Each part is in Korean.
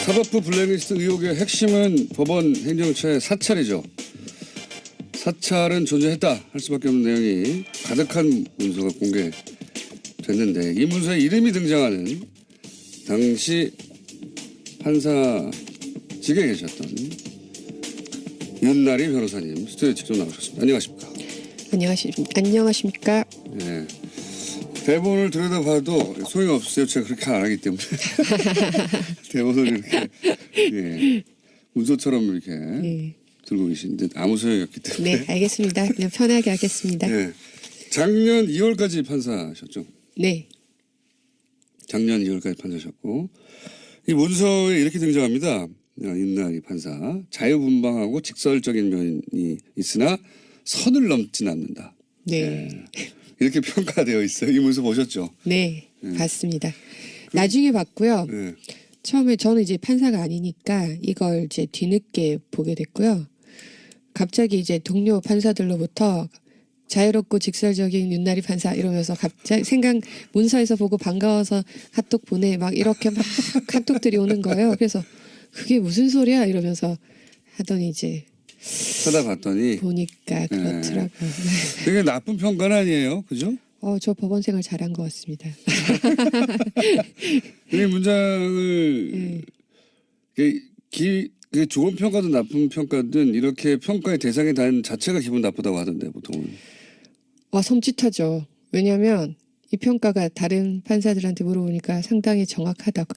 사법부 블랙리스트 의혹의 핵심은 법원 행정처의 사찰이죠. 사찰은 존재했다 할 수밖에 없는 내용이 가득한 문서가 공개됐는데 이 문서에 이름이 등장하는 당시 판사직에 계셨던 윤나리 변호사님 스튜디오에 직접 나오셨습니다. 안녕하십니까? 안녕하십니까? 네. 대본을 들여다봐도 소용없어요. 제가 그렇게 안 하기 때문에. 대본을 이렇게 문서처럼 이렇게 들고 계시는데 아무 소용이 없기 때문에. 네, 알겠습니다. 그냥 편하게 하겠습니다. 네. 작년 2월까지 판사셨죠? 네. 작년 2월까지 판사셨고 이 문서에 이렇게 등장합니다. 윤나리 판사. 자유분방하고 직설적인 면이 있으나 선을 넘진 않는다. 네. 이렇게 평가되어 있어요. 이 문서 보셨죠? 네, 봤습니다. 나중에 봤고요. 네. 처음에 저는 이제 판사가 아니니까 이걸 이제 뒤늦게 보게 됐고요. 갑자기 이제 동료 판사들로부터 자유롭고 직설적인 윤나리 판사 이러면서 갑자기 문서에서 보고 반가워서 카톡 보내 막 이렇게 막 카톡들이 오는 거예요. 그래서 그게 무슨 소리야 이러면서 하더니 이제 찾아봤더니 보니까 그렇더라고요. 되게 나쁜 평가는 아니에요. 그죠? 저 법원 생활 잘한 것 같습니다. 이 문장을 좋은 평가든 나쁜 평가든 이렇게 평가의 대상이 단 자체가 기분 나쁘다고 하던데 보통은. 섬찟하죠. 왜냐하면 이 평가가 다른 판사들한테 물어보니까 상당히 정확하다고.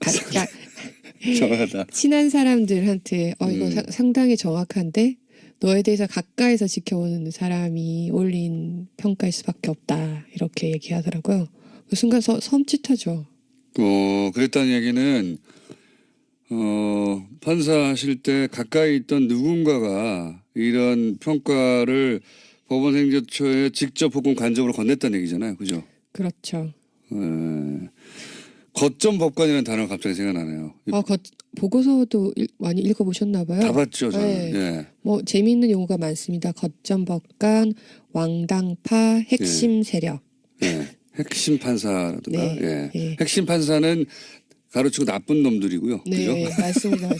정확하다. 친한 사람들한테 이거 상당히 정확한데 너에 대해서 가까이서 지켜오는 사람이 올린 평가일 수밖에 없다. 이렇게 얘기하더라고요. 그 순간 섬찟하죠. 그랬다는 얘기는 판사하실 때 가까이 있던 누군가가 이런 평가를 법원 행정처에 직접 혹은 간접으로 건넸다는 얘기잖아요. 그죠? 그렇죠. 거점 법관이라는 단어가 갑자기 생각나네요. 보고서도 많이 읽어보셨나 봐요. 다 봤죠, 저는. 네. 예. 뭐 재미있는 용어가 많습니다. 거점 법관, 왕당파, 핵심 세력. 예. 핵심 판사라든가. 네. 예. 핵심 판사는 가로치고 나쁜 놈들이고요. 네, 그죠? 맞습니다.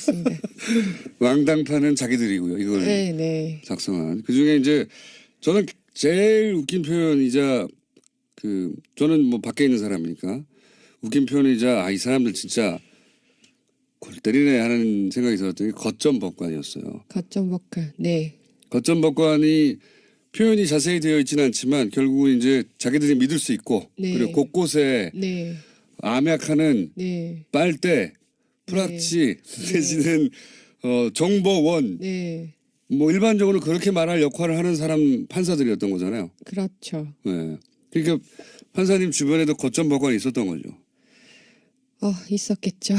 왕당파는 자기들이고요. 이걸 네. 작성한. 그 중에 이제 저는 제일 웃긴 표현이자 저는 뭐 밖에 있는 사람이니까 웃긴 표현이자 이 사람들 진짜 골 때리네 하는 생각이 들었던 게 거점 법관이었어요. 거점 법관. 네. 거점 법관이 표현이 자세히 되어 있지는 않지만 결국은 이제 자기들이 믿을 수 있고 그리고 곳곳에 암약하는 빨대, 프락치 내지는 정보원 뭐 일반적으로 그렇게 말할 역할을 하는 사람 판사들이었던 거잖아요. 그렇죠. 네. 그러니까 판사님 주변에도 거점 법관이 있었던 거죠. 있었겠죠.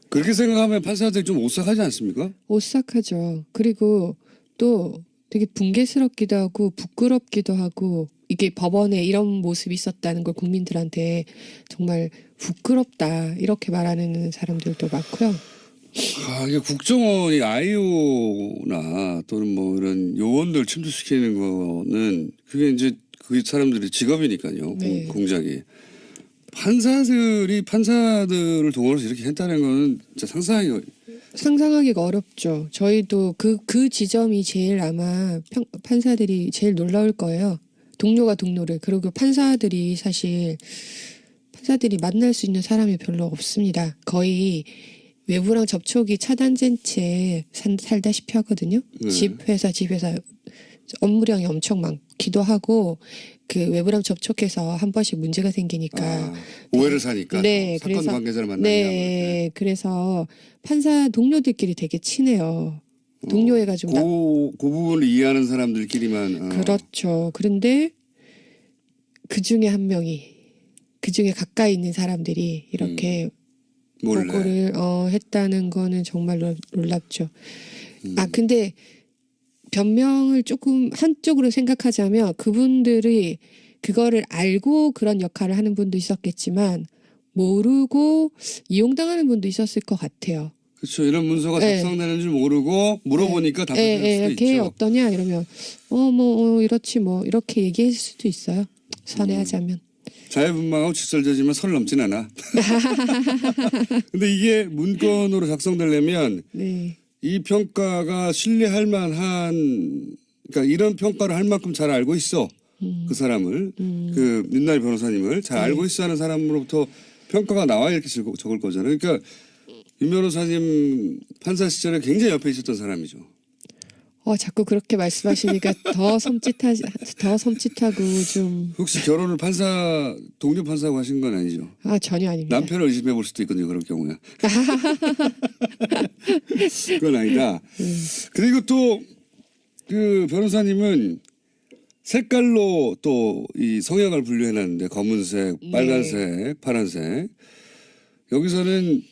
그렇게 생각하면 판사들이 좀 오싹하지 않습니까? 오싹하죠. 그리고 또 되게 붕괴스럽기도 하고 부끄럽기도 하고 이게 법원에 이런 모습이 있었다는 걸 국민들한테 정말 부끄럽다 이렇게 말하는 사람들도 많고요. 이게 국정원이 아이오나 또는 뭐 이런 요원들 침투시키는 거는 그게 이제 그 사람들의 직업이니까요. 네. 공작이. 판사들을 동원해서 이렇게 했다는 거는 진짜 상상하기가 어렵죠. 저희도 그 지점이 제일 아마 판사들이 제일 놀라울 거예요. 동료가 동료를. 그리고 판사들이 만날 수 있는 사람이 별로 없습니다. 거의 외부랑 접촉이 차단된 채 살다시피 하거든요. 집 회사 업무량이 엄청 많기도 하고 그 외부랑 접촉해서 한 번씩 문제가 생기니까 오해를 사니까 네, 사건 그래서 관계자를 만나니까 네, 그래서 판사 동료들끼리 되게 친해요. 동료해가지고 그 부분을 이해하는 사람들끼리만 그렇죠. 그런데 그 중에 한 명이 그 중에 가까이 있는 사람들이 이렇게 보고를 했다는 거는 정말 놀랍죠. 근데 변명을 조금 한쪽으로 생각하자면 그분들이 그거를 알고 그런 역할을 하는 분도 있었겠지만 모르고 이용당하는 분도 있었을 것 같아요. 그렇죠. 이런 문서가 작성되는 줄 모르고 물어보니까 답변 줄 수도 있죠. 걔 어떠냐 이러면 이렇지 뭐 이렇게 얘기할 수도 있어요. 선회하자면. 자유분방하고 직설적이지만 선을 넘진 않아. 근데 이게 문건으로 작성되려면 네. 이 평가가 신뢰할 만한, 그러니까 이런 평가를 할 만큼 잘 알고 있어. 그 사람을, 그 윤나리 변호사님을 잘 알고 있어 하는 사람으로부터 평가가 나와야 이렇게 적을 거잖아요. 그러니까 윤 변호사님 판사 시절에 굉장히 옆에 있었던 사람이죠. 자꾸 그렇게 말씀하시니까 더 섬찟하고 좀. 혹시 결혼을 동료 판사하고 하신 건 아니죠? 전혀 아닙니다. 남편을 의심해 볼 수도 있거든요. 그럴 경우에. 그건 아니다. 그리고 또 그 변호사님은 색깔로 또 이 성향을 분류해놨는데 검은색, 빨간색, 파란색. 여기서는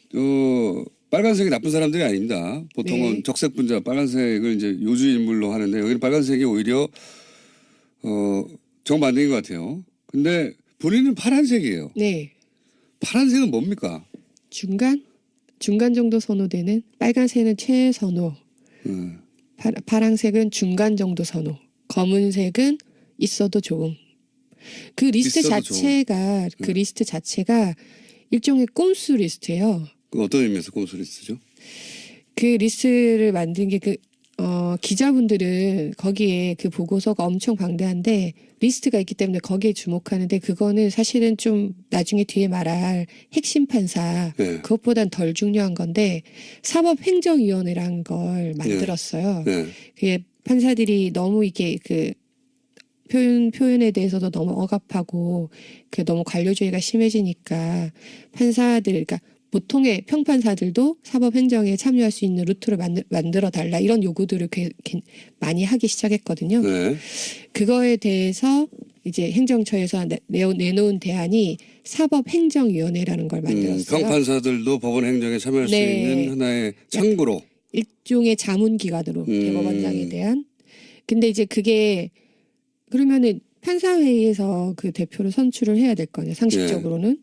빨간색이 나쁜 사람들이 아닙니다. 보통은 네. 적색 분자 빨간색을 이제 요주 인물로 하는데 여기는 빨간색이 오히려 정반대인 것 같아요. 근데 본인은 파란색이에요. 네. 파란색은 뭡니까? 중간 정도 선호되는. 빨간색은 최선호. 파란색은 중간 정도 선호. 검은색은 있어도 좋음. 그 리스트 자체가 그 리스트 자체가 일종의 꼼수 리스트예요. 그 어떤 의미에서 꼼수 리스트죠? 그 리스트를 만든 게 기자분들은 거기에 그 보고서가 엄청 방대한데 리스트가 있기 때문에 거기에 주목하는데 그거는 사실은 좀 나중에 뒤에 말할 핵심 판사 그것보단 덜 중요한 건데 사법행정위원회라는 걸 만들었어요. 그게 판사들이 너무 이게 그 표현에 대해서도 너무 억압하고 그 너무 관료주의가 심해지니까 판사들 그러니까 보통의 평판사들도 사법행정에 참여할 수 있는 루트를 만들어 달라 이런 요구들을 많이 하기 시작했거든요. 그거에 대해서 이제 행정처에서 내놓은 대안이 사법행정위원회라는 걸 만들었어요. 평판사들도 법원 행정에 참여할 수 있는 하나의 창구로. 일종의 자문기관으로 대법원장에 대한. 근데 이제 그게 그러면은 판사회의에서 그 대표를 선출을 해야 될 거 아니에요. 상식적으로는.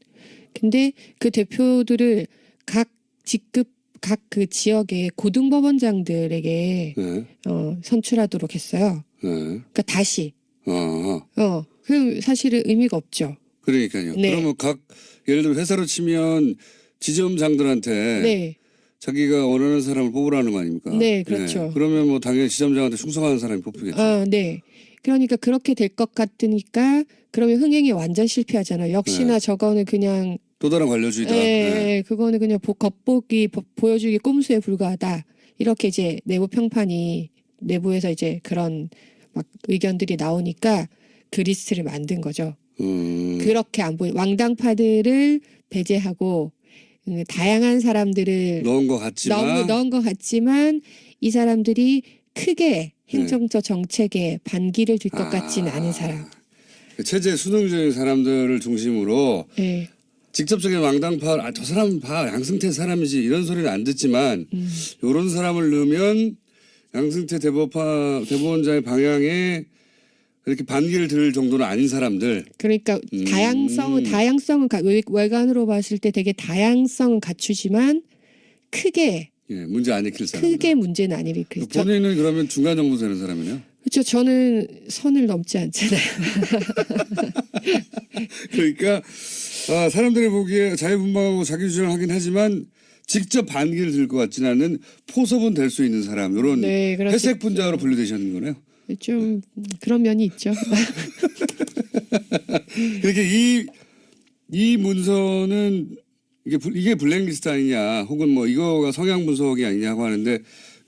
근데 그 대표들을 각 직급 각 그 지역의 고등법원장들에게 선출하도록 했어요. 그러니까 다시. 그 사실은 의미가 없죠. 그러니까요. 그러면 예를 들어 회사로 치면 지점장들한테 자기가 원하는 사람을 뽑으라는 거 아닙니까? 네, 그렇죠. 그러면 뭐 당연히 지점장한테 충성하는 사람이 뽑히겠죠. 네. 그러니까 그렇게 될 것 같으니까 그러면 흥행이 완전 실패하잖아요. 역시나 저거는 그냥 또 다른 관료주의다. 그거는 그냥 겉보기 보여주기 꼼수에 불과하다. 이렇게 이제 내부 평판이 내부에서 이제 그런 막 의견들이 나오니까 그 리스트를 만든 거죠. 그렇게 안 보이 왕당파들을 배제하고 다양한 사람들을 넣은 것 같지만 이 사람들이 크게 행정적 정책에 반기를 줄 것 같지는 않은 사람. 체제 수능적인 사람들을 중심으로 직접적인 왕당파 저 사람 봐 양승태 사람이지 이런 소리는 안 듣지만 이런 사람을 넣으면 양승태 대법원장의 방향에 이렇게 반기를 들 정도는 아닌 사람들. 그러니까 다양성은 외관으로 봤을 때 되게 다양성은 갖추지만 크게 문제 안 일으킬 사람. 크게 문제는 안 일으킬. 본인은 그러면 중간 정도 되는 사람이네요. 그렇죠. 저는 선을 넘지 않잖아요. 그러니까 사람들이 보기에 자유분방하고 자기주장을 하긴 하지만 직접 반기를 들 것 같지는 않은 포섭은 될 수 있는 사람. 이런 회색 분자로 분류되시는 거네요. 좀 그런 면이 있죠. 그렇게 이 문서는 이게 블랙리스트 아니냐 혹은 뭐 이거가 성향 분석이 아니냐고 하는데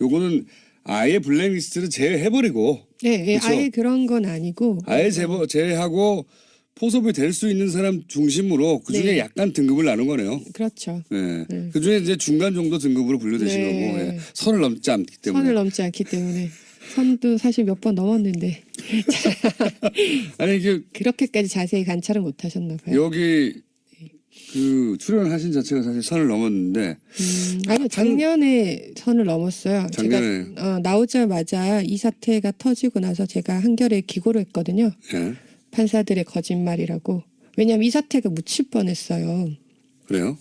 요거는 아예 블랙리스트를 제외해버리고 그렇죠? 아예 그런 건 아니고 아예 제외하고 포섭이 될 수 있는 사람 중심으로 그중에 약간 등급을 나눈 거네요. 그렇죠. 그중에 이제 중간 정도 등급으로 분류되신 거고 선을 넘지 않기 때문에. 선도 사실 몇 번 넘었는데. 아니 이게 그렇게까지 자세히 관찰을 못 하셨나 봐요. 여기 그 출연하신 자체가 사실 선을 넘었는데. 아니요, 작년에 선을 넘었어요. 작년에. 제가 나오자마자 이 사태가 터지고 나서 제가 한겨레에 기고를 했거든요. 판사들의 거짓말이라고. 왜냐하면 이 사태가 묻힐 뻔했어요. 그래요?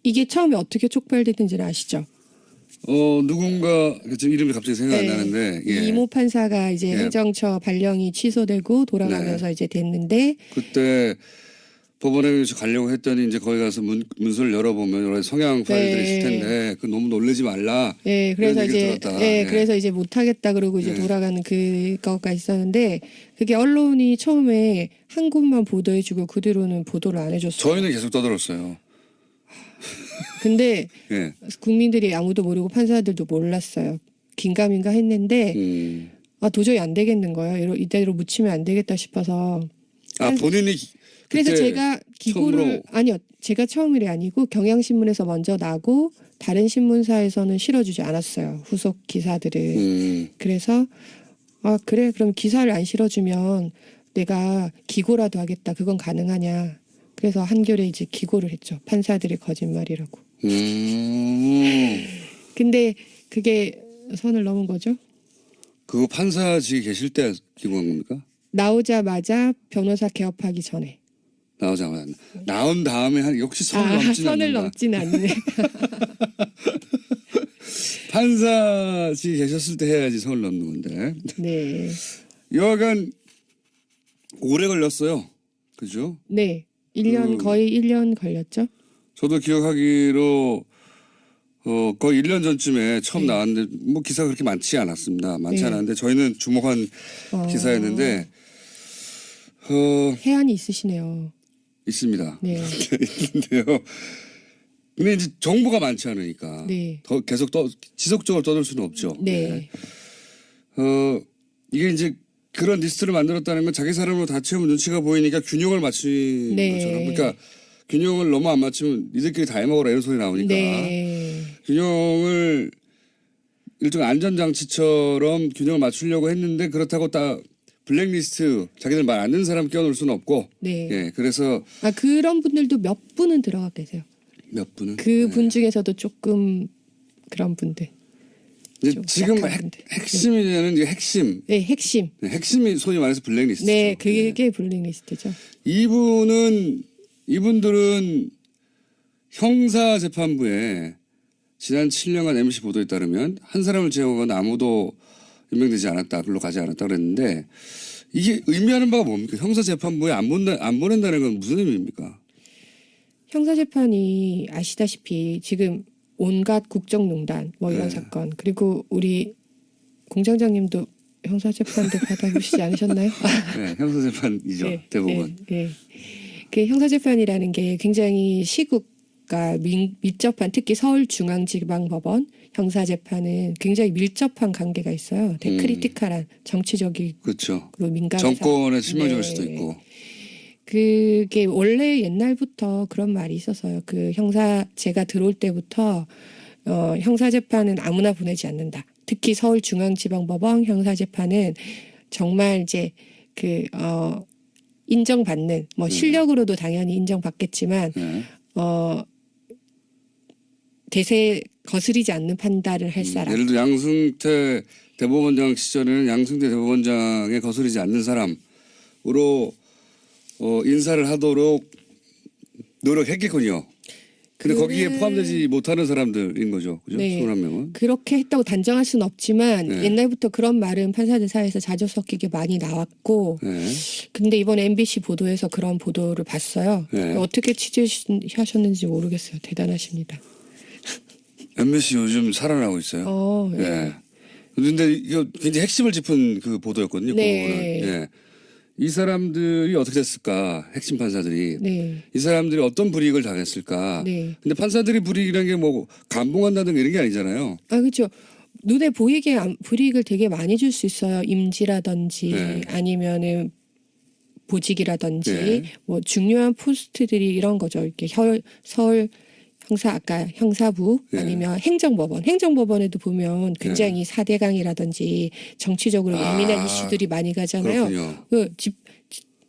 이게 처음에 어떻게 촉발됐는지는 아시죠? 누군가 저 이름이 갑자기 생각이 안 나는데 이모 판사가 이제 행정처 발령이 취소되고 돌아가면서 이제 됐는데 그때 법원에 가려고 했더니 이제 거기 가서 문서를 열어보면 여러 성향 파일들이 있을 텐데 그 너무 놀라지 말라. 그래서 이제 그래서 이제 못하겠다 그러고 이제 돌아가는 그거가 있었는데 그게 언론이 처음에 한 곳만 보도해주고 그 뒤로는 보도를 안 해줬어요. 저희는 계속 떠들었어요. 근데 국민들이 아무도 모르고 판사들도 몰랐어요. 긴가민가 했는데 도저히 안 되겠는 거예요. 이대로 묻히면 안 되겠다 싶어서. 본인이 그래서 제가 기고를 아니요. 제가 처음이 아니고 경향신문에서 먼저 나고 다른 신문사에서는 실어주지 않았어요. 후속 기사들을. 그래서 그래 그럼 기사를 안 실어주면 내가 기고라도 하겠다. 그건 가능하냐. 그래서 한겨레 이제 기고를 했죠. 판사들이 거짓말이라고. 근데 그게 선을 넘은 거죠. 그거 판사직에 계실 때 기고한 겁니까? 나오자마자 변호사 개업하기 전에. 나오자마자. 나온 다음에 역시 선을 넘진 않네. 판사직에 계셨을 때 해야지 선을 넘는 건데. 네. 여하간 오래 걸렸어요. 그죠? 네. 1년 거의 1년 걸렸죠. 저도 기억하기로 거의 1년 전쯤에 처음 나왔는데 뭐 기사가 그렇게 많지 않았습니다. 많지 않았는데 저희는 주목한 기사였는데 해안이 있으시네요. 있습니다. 네. 있는데요. 근데 이제 정보가 많지 않으니까 더 계속 지속적으로 떠들 수는 없죠. 네. 이게 이제 그런 리스트를 만들었다는 건 자기 사람으로 다 채우면 눈치가 보이니까 균형을 맞추는 것처럼. 그러니까 균형을 너무 안 맞추면 니들끼리 다 해먹어라 이런 소리 나오니까 균형을 일종 안전장치처럼 균형을 맞추려고 했는데 그렇다고 딱 블랙리스트 자기들 말 안 듣는 사람 끼워놓을 수는 없고 그래서 그런 분들도 몇 분은 들어가 계세요. 몇 분은? 그 분 중에서도 조금 그런 분들. 지금 핵심이냐는 이게 핵심. 네, 핵심. 핵심이 소위 말해서 블랙리스트죠. 네, 그게 블랙리스트죠. 이분들은 형사재판부에 지난 7년간 MBC 보도에 따르면 한 사람을 제외하고는 아무도 임명되지 않았다. 글로 가지 않았다 그랬는데 이게 의미하는 바가 뭡니까? 형사재판부에 안 보낸다는 건 무슨 의미입니까? 형사재판이 아시다시피 지금 온갖 국정농단 뭐 이런 사건 그리고 우리 공장장님도 형사재판도 받아보시지 않으셨나요? 네, 형사재판이죠. 대부분. 그 형사재판이라는 게 굉장히 시국과 밀접한 특히 서울중앙지방법원 형사재판은 굉장히 밀접한 관계가 있어요. 되게 크리티컬한 정치적이고 그렇죠. 민감한 정권에 치명적일 수도 있고. 그게 원래 옛날부터 그런 말이 있어서요. 제가 들어올 때부터 형사재판은 아무나 보내지 않는다. 특히 서울중앙지방법원 형사재판은 정말 이제 인정받는 실력으로도 당연히 인정받겠지만 대세 거스리지 않는 판단을 할 사람. 예를 들어 양승태 대법원장 시절에는 양승태 대법원장에 거스르지 않는 사람으로 인사를 하도록 노력했겠군요. 근데 거기에 포함되지 못하는 사람들인 거죠. 그죠? 21명은. 그렇게 했다고 단정할 수는 없지만 옛날부터 그런 말은 판사들 사이에서 자주 섞이게 많이 나왔고 근데 이번 MBC 보도에서 그런 보도를 봤어요. 어떻게 취재하셨는지 모르겠어요. 대단하십니다. MBC 요즘 살아나고 있어요. 그런데 이거 굉장히 핵심을 짚은 그 보도였거든요. 그 부분은. 이 사람들이 어떻게 됐을까? 핵심 판사들이. 이 사람들이 어떤 불이익을 당했을까? 근데 판사들이 불이익이라는 게 뭐 감봉한다든가 이런 게 아니잖아요. 그렇죠. 눈에 보이게 불이익을 되게 많이 줄 수 있어요. 임지라든지 아니면은 보직이라든지 뭐 중요한 포스트들이 이런 거죠. 이렇게 서울 형사부 아니면 행정법원에도 보면 굉장히 4대강이라든지 정치적으로 예민한 이슈들이 많이 가잖아요.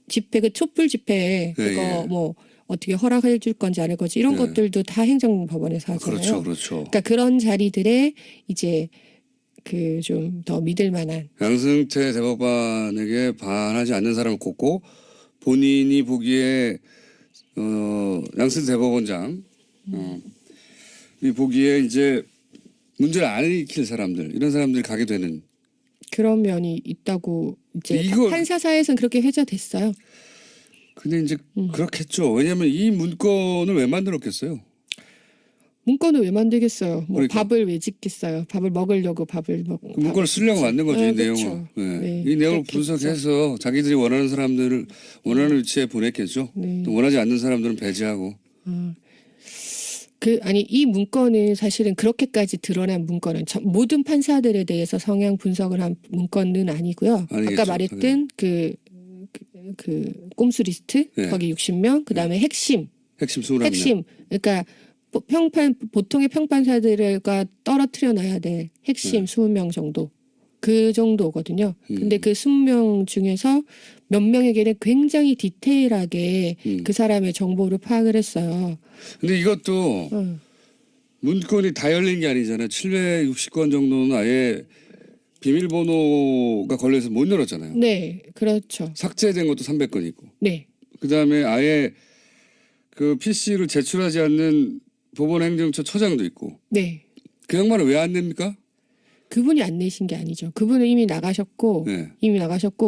집회 촛불 집회 그거 뭐 어떻게 허락해 줄 건지 안 할 건지 이런 것들도 다 행정법원에서 하잖아요. 그렇죠. 그러니까 그런 자리들에 이제 좀 더 믿을 만한 양승태 대법관에게 반하지 않는 사람을 꼽고 본인이 보기에 양승태 대법원장 이 보기에 이제 문제를 안 일으킬 사람들 이런 사람들이 가게 되는 그런 면이 있다고 이제 이거 판사사에서는 그렇게 회자됐어요. 근데 이제 그렇겠죠. 왜냐하면 이 문건을 왜 만들었겠어요? 문건을 왜 만들겠어요? 뭐 그러니까. 밥을 왜 짓겠어요? 밥을 먹으려고 밥을 먹고. 그 문건을 쓰려고 만든 거죠. 이 내용을. 그렇죠. 네. 네, 이 내용을 그렇겠죠. 분석해서 자기들이 원하는 사람들을 원하는 위치에 보냈겠죠. 네. 또 원하지 않는 사람들은 배제하고. 아니 이 문건은 사실은 그렇게까지 드러난 문건은 모든 판사들에 대해서 성향 분석을 한 문건은 아니고요. 아니겠죠, 아까 말했던 그 꼼수 리스트 네. 거기 60명 그다음에 핵심 21명. 핵심 그러니까 보통의 평판사들과 떨어뜨려 놔야 될 핵심 20명 정도 그 정도거든요. 근데 그 20명 중에서 몇 명에게는 굉장히 디테일하게 그 사람의 정보를 파악을 했어요. 근데 이것도 문건이 다 열린 게 아니잖아요. 760건 정도는 아예 비밀번호가 걸려서 못 열었잖아요. 네, 그렇죠. 삭제된 것도 300건 있고. 네, 그다음에 아예 그 PC를 제출하지 않는 법원행정처 처장도 있고. 네. 그 양반은 왜 안 냅니까? 그분이 안 내신 게 아니죠. 그분은 이미 나가셨고, 네.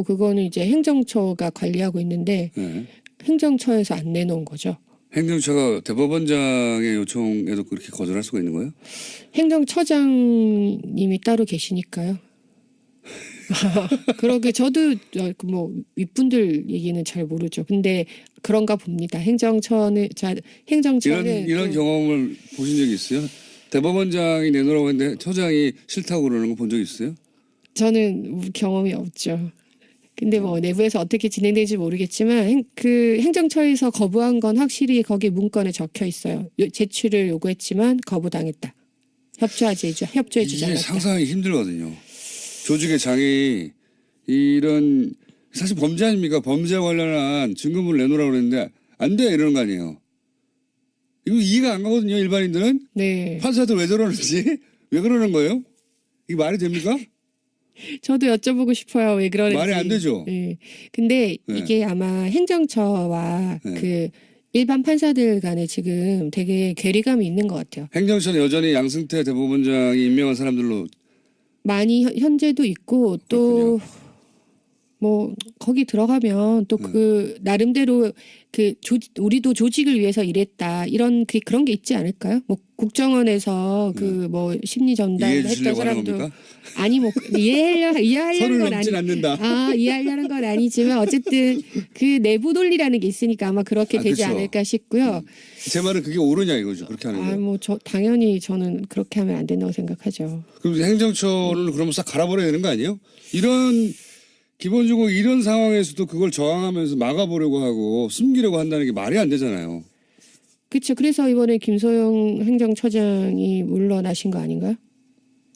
그거는 이제 행정처가 관리하고 있는데, 네. 행정처에서 안 내놓은 거죠. 행정처가 대법원장의 요청에도 그렇게 거절할 수가 있는 거예요? 행정처장님이 따로 계시니까요. 그러게 저도 뭐 윗분들 얘기는 잘 모르죠. 근데 그런가 봅니다. 행정처는 이런 경험을 보신 적이 있어요? 대법원장이 내놓으라고 했는데 처장이 싫다고 그러는 거 본 적 있어요? 저는 경험이 없죠. 근데 뭐 내부에서 어떻게 진행되는지 모르겠지만 그 행정처에서 거부한 건 확실히 거기 문건에 적혀 있어요. 제출을 요구했지만 거부당했다. 협조해주지 이게 않았다. 상상하기 힘들거든요. 조직의 장이 이런 사실 범죄 아닙니까? 범죄와 관련한 증거물을 내놓으라고 그랬는데 안 돼 이러는 거 아니에요. 이거 이해가 안 가거든요. 일반인들은. 네. 판사들 왜 저러는지 왜 그러는 거예요? 이게 말이 됩니까? 저도 여쭤보고 싶어요. 왜 그러는지. 말이 안 되죠. 네. 근데 네. 이게 아마 행정처와 네. 그 일반 판사들 간에 지금 되게 괴리감이 있는 것 같아요. 행정처는 여전히 양승태 대법원장이 임명한 사람들로 많이 현재도 있고 또 그렇군요. 뭐 거기 들어가면 또 그 나름대로 그 우리도 조직을 위해서 일했다 이런 그런 게 있지 않을까요? 뭐 국정원에서 그 뭐 심리 전달 이해해 했던 주려고 하는 사람도 겁니까? 아니 뭐 이해하려는 선을 건 넘진 않는다. 이해하려는 건 아니지만 어쨌든 그 내부 논리라는 게 있으니까 아마 그렇게 되지 그렇죠. 않을까 싶고요. 제 말은 그게 옳으냐 이거죠. 그렇게 하는 거. 뭐 당연히 저는 그렇게 하면 안 된다고 생각하죠. 그럼 행정처를 그러면 싹 갈아버려야 되는 거 아니에요? 기본적으로 이런 상황에서도 그걸 저항하면서 막아보려고 하고 숨기려고 한다는 게 말이 안 되잖아요. 그렇죠. 그래서 이번에 김소영 행정처장이 물러나신 거 아닌가요?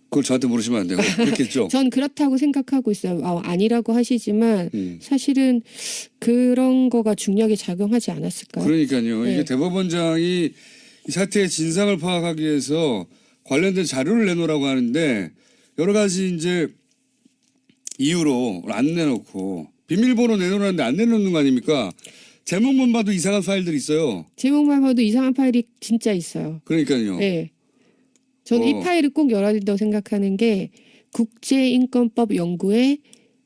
그걸 저한테 물으시면 안 되고 그렇겠죠. 전 그렇다고 생각하고 있어요. 아니라고 하시지만 사실은 그런 거가 중요하게 작용하지 않았을까요? 그러니까요. 네. 이게 대법원장이 이 사태의 진상을 파악하기 위해서 관련된 자료를 내놓으라고 하는데 여러 가지 이제 이유로 안 내놓고 비밀번호 내놓으라는데 안 내놓는 거 아닙니까? 제목만 봐도 이상한 파일들이 있어요. 제목만 봐도 이상한 파일이 진짜 있어요. 그러니까요. 네. 저는 이 파일을 꼭 열어야 된다고 생각하는 게 국제인권법 연구의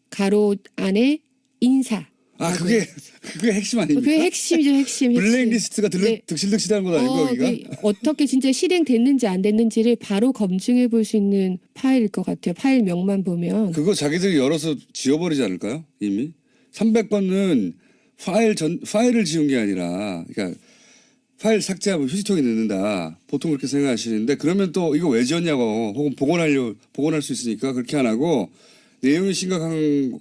가로 안에 인사. 그게 핵심 아닙니까? 그게 핵심이죠, 핵심. 블랙리스트가 네. 득실득실한 거 아니고 거기가? 어떻게 진짜 실행됐는지 안 됐는지를 바로 검증해 볼 수 있는 파일일 것 같아요. 파일명만 보면. 그거 자기들이 열어서 지워버리지 않을까요? 이미 300번은 파일을 지운 게 아니라, 그러니까 파일 삭제하고 휴지통에 넣는다. 보통 그렇게 생각하시는데 그러면 또 이거 왜 지웠냐고 혹은 복원할 수 있으니까 그렇게 안 하고 내용이 심각한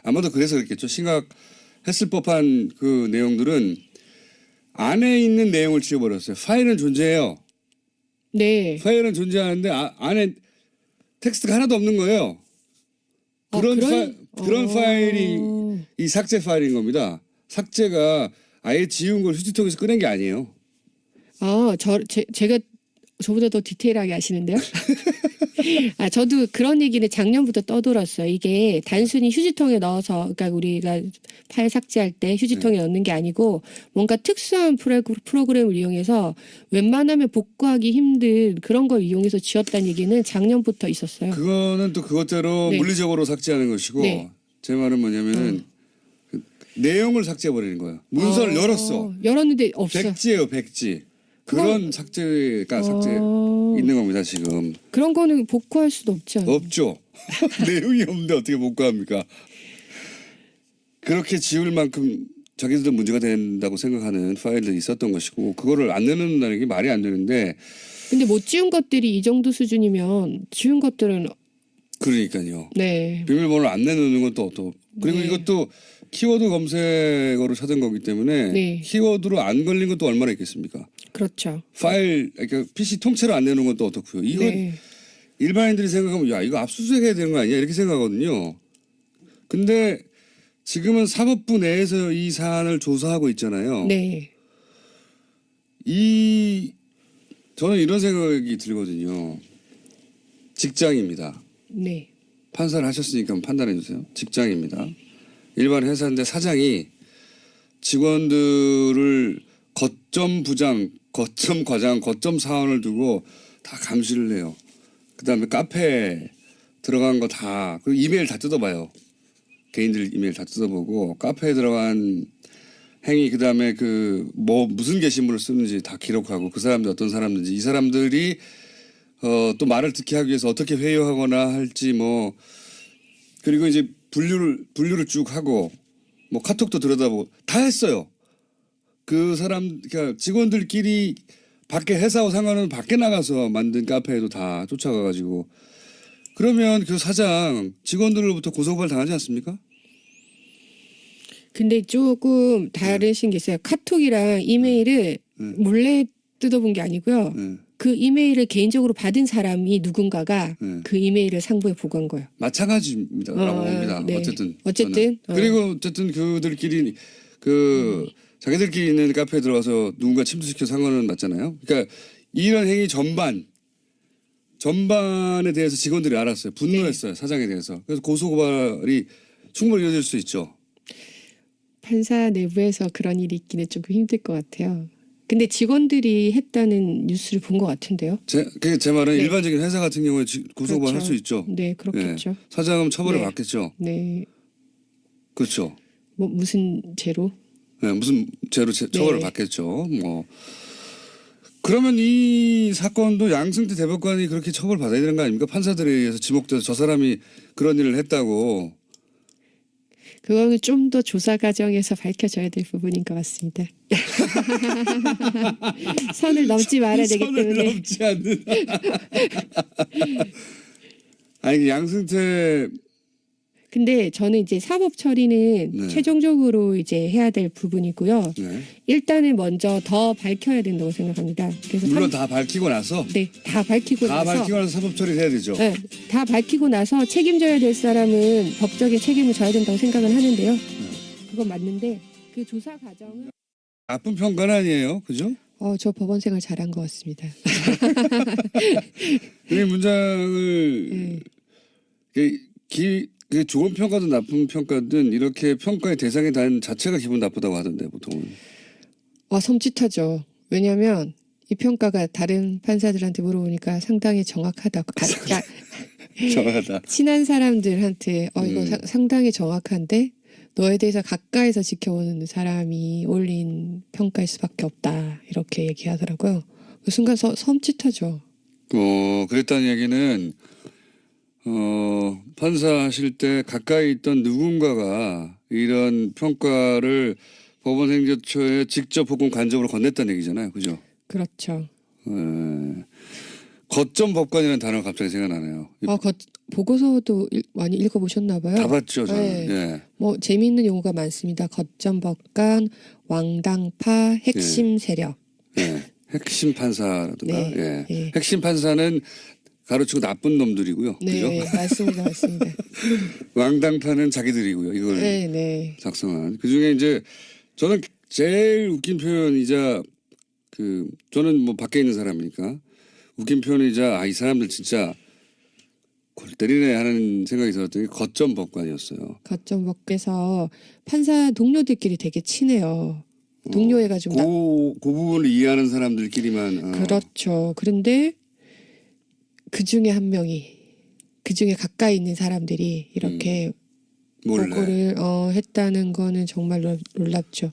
아마도 그래서 그랬겠죠. 심각했을 법한 그 내용들은 안에 있는 내용을 지워버렸어요. 파일은 존재해요. 네. 파일은 존재하는데 안에 텍스트가 하나도 없는 거예요. 그런 파일이 이 삭제 파일인 겁니다. 삭제가 아예 지운 걸 휴지통에서 꺼낸 게 아니에요. 제가 저보다 더 디테일하게 아시는데요? 아, 저도 그런 얘기는 작년부터 떠돌았어요. 이게 단순히 휴지통에 넣어서, 그러니까 우리가 파일 삭제할 때 휴지통에 넣는 게 아니고 뭔가 특수한 프로그램을 이용해서 웬만하면 복구하기 힘든 그런 걸 이용해서 지웠다는 얘기는 작년부터 있었어요. 그거는 또 그것대로 네. 물리적으로 삭제하는 것이고 네. 제 말은 뭐냐면은 그 내용을 삭제해버리는 거예요. 문서를 열었어. 열었는데 없어요. 백지예요, 백지. 그런 삭제가 있는 겁니다, 지금. 그런 거는 복구할 수도 없지 않아요? 없죠. 내용이 없는데 어떻게 복구합니까? 그렇게 지울 만큼 자기들도 문제가 된다고 생각하는 파일들이 있었던 것이고 그거를 안 내놓는다는 게 말이 안 되는데 근데 못 지운 것들이 이 정도 수준이면 지운 것들은 그러니까요. 네. 비밀번호를 안 내놓는 건 또 그리고 네. 이것도 키워드 검색어로 찾은 거기 때문에 네. 키워드로 안 걸린 것도 얼마나 있겠습니까? 그렇죠. 파일 그러니까 PC 통째로 안 내놓은 건 또 어떻고요? 이건 네. 일반인들이 생각하면 야 이거 압수수색해야 되는 거 아니야 이렇게 생각하거든요. 근데 지금은 사법부 내에서 이 사안을 조사하고 있잖아요. 네. 저는 이런 생각이 들거든요. 직장입니다. 네. 판사를 하셨으니까 판단해 주세요. 직장입니다. 일반 회사인데 사장이 직원들을 거점 부장, 거점 과장, 거점 사원을 두고 다 감시를 해요. 그다음에 카페에 들어간 거 다 그리고 이메일 다 뜯어봐요. 개인들 이메일 다 뜯어보고 카페에 들어간 행위 그다음에 그 뭐 무슨 게시물을 쓰는지 다 기록하고 그 사람들 어떤 사람인지 이 사람들이 또 말을 듣게 하기 위해서 어떻게 회유하거나 할지 뭐 그리고 이제 분류를 쭉 하고 뭐 카톡도 들여다보고 다 했어요. 그 사람 그러니까 직원들끼리 밖에 회사와 상관은 밖에 나가서 만든 카페에도 다 쫓아가가지고 그러면 그 사장 직원들로부터 고소고발 당하지 않습니까? 근데 조금 다르신 게 있어요. 카톡이랑 이메일을 몰래 뜯어본 게 아니고요. 그 이메일을 개인적으로 받은 사람이 누군가가 그 이메일을 상부에 보고한 거예요. 마찬가지입니다. 라고 봅니다. 네. 어쨌든. 그리고 어쨌든 그들끼리 자기들끼리 있는 카페에 들어가서 누군가 침투시켜 상관은 맞잖아요. 그러니까 이런 행위 전반에 대해서 직원들이 알았어요. 분노했어요. 사장에 대해서. 그래서 고소고발이 충분히 이어질 수 있죠. 판사 내부에서 그런 일이 있기는 조금 힘들 것 같아요. 근데 직원들이 했다는 뉴스를 본 것 같은데요. 제 말은 네. 일반적인 회사 같은 경우에 고소고발 그렇죠. 할 수 있죠. 네, 그렇겠죠. 네. 사장은 처벌을 네. 받겠죠. 네. 그렇죠. 뭐 무슨 죄로? 네, 무슨 죄로 처벌을 받겠죠. 뭐 그러면 이 사건도 양승태 대법관이 그렇게 처벌받아야 되는 거 아닙니까? 판사들에 의해서 지목돼서 저 사람이 그런 일을 했다고. 그거는 좀 더 조사 과정에서 밝혀져야 될 부분인 것 같습니다. 선을 넘지 말아야 되기 때문에. 선을 넘지 않는. 아니 양승태. 근데 저는 이제 사법 처리는 네. 최종적으로 이제 해야 될 부분이고요. 네. 일단은 먼저 더 밝혀야 된다고 생각합니다. 그래서 물론 다 밝히고 나서. 네, 다 밝히고 나서 사법 처리해야 되죠. 네, 다 밝히고 나서 책임져야 될 사람은 법적인 책임을 져야 된다고 생각은 하는데요. 그건 맞는데 그 조사 과정은 나쁜 평가는 아니에요, 그죠? 저 법원 생활 잘한 것 같습니다. 이 문장을 그 좋은 평가든 나쁜 평가든 이렇게 평가의 대상이 단 자체가 기분 나쁘다고 하던데 보통은. 섬찟하죠. 왜냐하면 이 평가가 다른 판사들한테 물어보니까 상당히 정확하다고. 정확하다. 친한 사람들한테 이거 상당히 정확한데 너에 대해서 가까이서 지켜보는 사람이 올린 평가일 수밖에 없다. 이렇게 얘기하더라고요. 그 순간 섬찟하죠. 그랬다는 얘기는 판사하실 때 가까이 있던 누군가가 이런 평가를 법원행정처에 직접 혹은 간접으로 건넸다는 얘기잖아요. 그죠? 그렇죠. 거점 법관이라는 단어가 갑자기 생각나네요. 보고서도 많이 읽어보셨나 봐요. 다 봤죠, 저는. 네. 예. 뭐 재미있는 용어가 많습니다. 거점 법관, 왕당파, 핵심 세력. 예. 핵심 판사라든가. 네. 예. 네. 핵심 판사는 가로치고 나쁜 놈들이고요. 네, 그죠? 맞습니다. 왕당파는 자기들이고요. 이걸 네. 작성한. 그 중에 이제 저는 제일 웃긴 표현이자 저는 뭐 밖에 있는 사람이니까 웃긴 표현이자 이 사람들 진짜 골 때리네 하는 생각이 들었던 게 거점 법관이었어요. 거점 법께서 판사 동료들끼리 되게 친해요. 동료해가지고 그 부분을 이해하는 사람들끼리만. 그렇죠. 그런데 그 중에 한 명이 그 중에 가까이 있는 사람들이 이렇게 보고를 했다는 거는 정말 놀랍죠.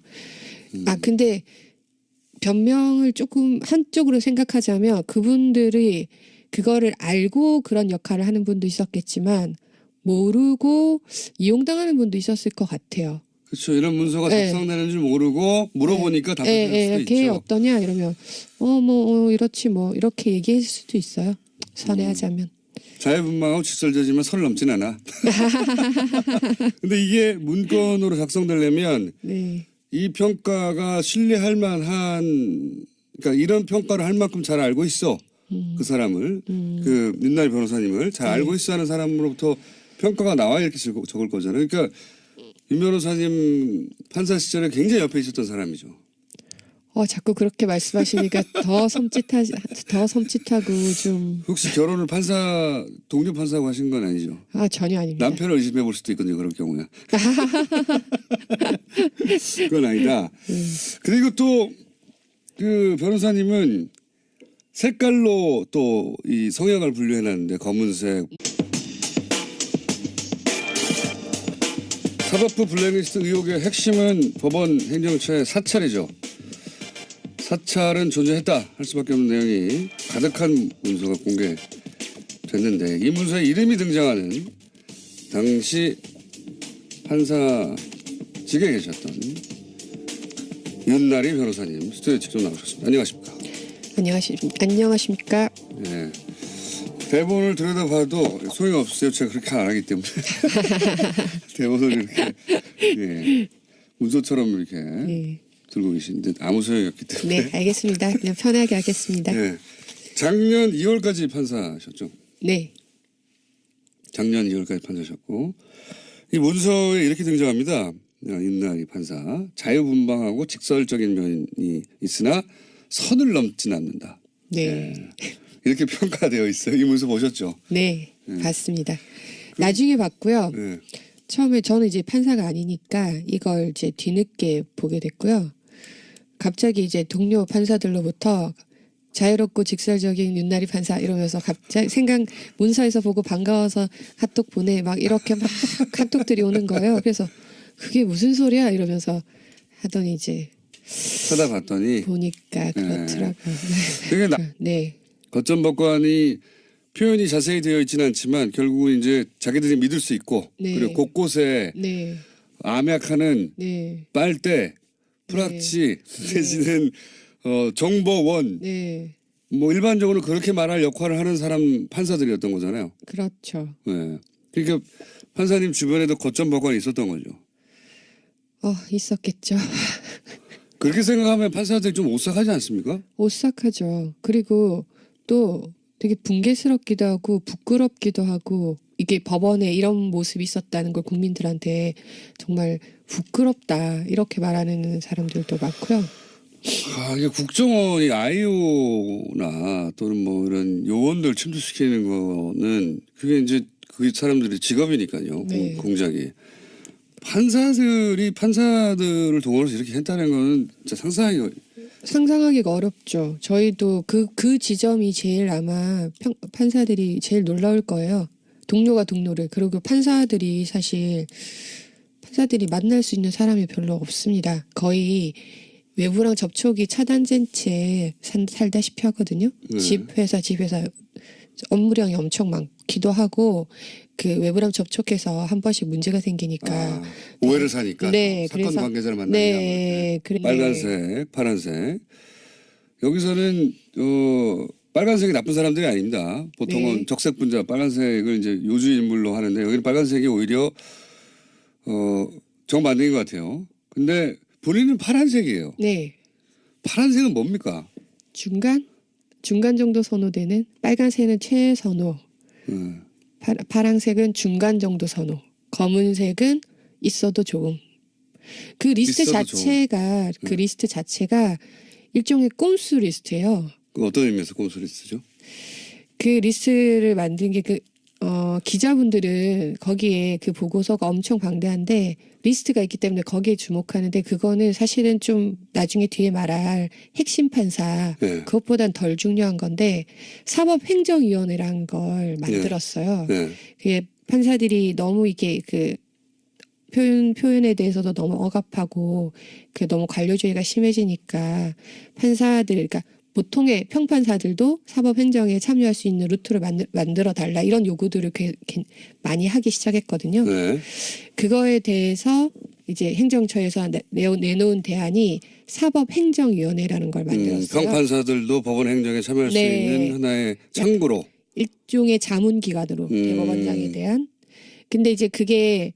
근데 변명을 조금 한쪽으로 생각하자면 그분들이 그거를 알고 그런 역할을 하는 분도 있었겠지만 모르고 이용당하는 분도 있었을 것 같아요. 그렇죠. 이런 문서가 작성되는 줄 모르고 물어보니까 답변할 수도 있죠. 걔 어떠냐 이러면 이렇지 뭐 이렇게 얘기할 수도 있어요. 선회하자면. 자유분방하고 직설적이지만 선을 넘진 않아. 근데 이게 문건으로 작성되려면 이 평가가 신뢰할 만한, 그러니까 이런 평가를 할 만큼 잘 알고 있어. 그 사람을, 그 윤나리 변호사님을 잘 알고 있어 하는 사람으로부터 평가가 나와야 이렇게 적을 거잖아요. 그러니까 윤 변호사님 판사 시절에 굉장히 옆에 있었던 사람이죠. 자꾸 그렇게 말씀하시니까 더 섬찟하고 좀. 혹시 결혼을 동료 판사하고 하신 건 아니죠? 전혀 아닙니다. 남편을 의심해 볼 수도 있거든요, 그럴 경우에. 그건 아니다. 그리고 또 그 변호사님은 색깔로 또 이 성향을 분류해놨는데 검은색. 사법부 블랙리스트 의혹의 핵심은 법원 행정처의 사찰이죠. 사찰은 존재했다 할 수밖에 없는 내용이 가득한 문서가 공개됐는데 이 문서에 이름이 등장하는 당시 판사직에 계셨던 윤나리 변호사님 스튜디오에 직접 나오셨습니다. 안녕하십니까? 안녕하십니까? 네. 대본을 들여다봐도 소용없어요. 제가 그렇게 안 하기 때문에. 대본을 이렇게 문서처럼 이렇게 들고 계신데 아무 소용이 없기 때문에. 네, 알겠습니다. 그냥 편하게 하겠습니다. 네. 작년 2월까지 판사셨죠? 네. 작년 2월까지 판사셨고 이 문서에 이렇게 등장합니다. 윤나리 판사. 자유분방하고 직설적인 면이 있으나 선을 넘진 않는다. 네. 이렇게 평가되어 있어요. 이 문서 보셨죠? 네. 봤습니다. 나중에 봤고요. 네. 처음에 저는 이제 판사가 아니니까 이걸 이제 뒤늦게 보게 됐고요. 갑자기 이제 동료 판사들로부터 자유롭고 직설적인 윤나리 판사 이러면서 갑자기 문서에서 보고 반가워서 카톡 보내 막 이렇게 막 카톡들이 오는 거예요. 그래서 그게 무슨 소리야 이러면서 하더니 이제 찾아봤더니 보니까 그렇더라고요. 그게 네. 거점 법관이 표현이 자세히 되어 있지는 않지만 결국은 이제 자기들이 믿을 수 있고 그리고 곳곳에 암약하는 빨대, 프락치 내지는 정보원 뭐 일반적으로 그렇게 말할 역할을 하는 사람 판사들이었던 거잖아요. 그렇죠. 네. 그러니까 판사님 주변에도 거점 법관이 있었던 거죠. 있었겠죠. 그렇게 생각하면 판사들이 좀 오싹하지 않습니까? 오싹하죠. 그리고 또 되게 붕괴스럽기도 하고 부끄럽기도 하고 이게 법원에 이런 모습이 있었다는 걸 국민들한테 정말 부끄럽다 이렇게 말하는 사람들도 많고요. 이게 국정원이 아이오나 또는 뭐 이런 요원들 침투시키는 거는 그게 이제 그 사람들이 직업이니까요. 네. 공작이. 판사들을 동원해서 이렇게 했다는 거는 진짜 상상하기가 어렵죠. 저희도 그 지점이 제일 아마 판사들이 제일 놀라울 거예요. 동료가 동료를. 그리고 판사들이 만날 수 있는 사람이 별로 없습니다. 거의 외부랑 접촉이 차단된 채 살다시피 하거든요. 집 회사 업무량이 엄청 많기도 하고 그 외부랑 접촉해서 한 번씩 문제가 생기니까 오해를 사니까 네, 사건 그래서, 관계자를 만나냐 네, 빨간색, 파란색 여기서는 빨간색이 나쁜 사람들이 아닙니다. 보통은 적색 분자 빨간색을 이제 요주 인물로 하는데 여기는 빨간색이 오히려 정반대인 것 같아요. 근데 본인은 파란색이에요. 네. 파란색은 뭡니까? 중간 정도 선호되는 빨간색은 최선호. 파란색은 중간 정도 선호. 검은색은 있어도 좋음. 그 리스트 자체가 일종의 꼼수 리스트예요. 그 어떤 의미에서 꼼수 리스트죠? 그 리스트를 만든 게 기자분들은 거기에 그 보고서가 엄청 방대한데 리스트가 있기 때문에 거기에 주목하는데 그거는 사실은 좀 나중에 뒤에 말할 핵심 판사 네. 그것보단 덜 중요한 건데 사법행정위원회라는 걸 만들었어요. 네. 그게 판사들이 너무 이게 그 표현에 대해서도 너무 억압하고 그 너무 관료주의가 심해지니까 판사들 그러니까 보통의 평판사들도 사법행정에 참여할 수 있는 루트를 만들어 달라 이런 요구들을 많이 하기 시작했거든요. 네. 그거에 대해서 이제 행정처에서 내놓은 대안이 사법행정위원회라는 걸 만들었어요. 평판사들도 법원 행정에 참여할 수 있는 하나의 창구로. 일종의 자문기관으로 대법원장에 대한. 근데 이제 그게